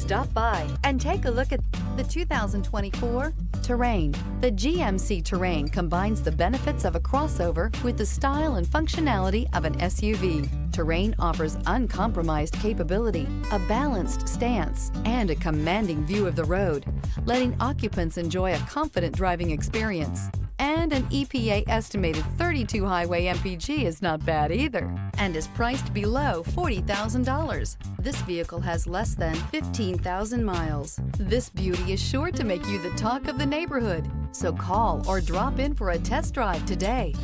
Stop by and take a look at the 2024 Terrain. The GMC Terrain combines the benefits of a crossover with the style and functionality of an SUV. Terrain offers uncompromised capability, a balanced stance, and a commanding view of the road, letting occupants enjoy a confident driving experience. And an EPA estimated 32 highway MPG is not bad either, and is priced below $40,000. This vehicle has less than 15,000 miles. This beauty is sure to make you the talk of the neighborhood. So call or drop in for a test drive today.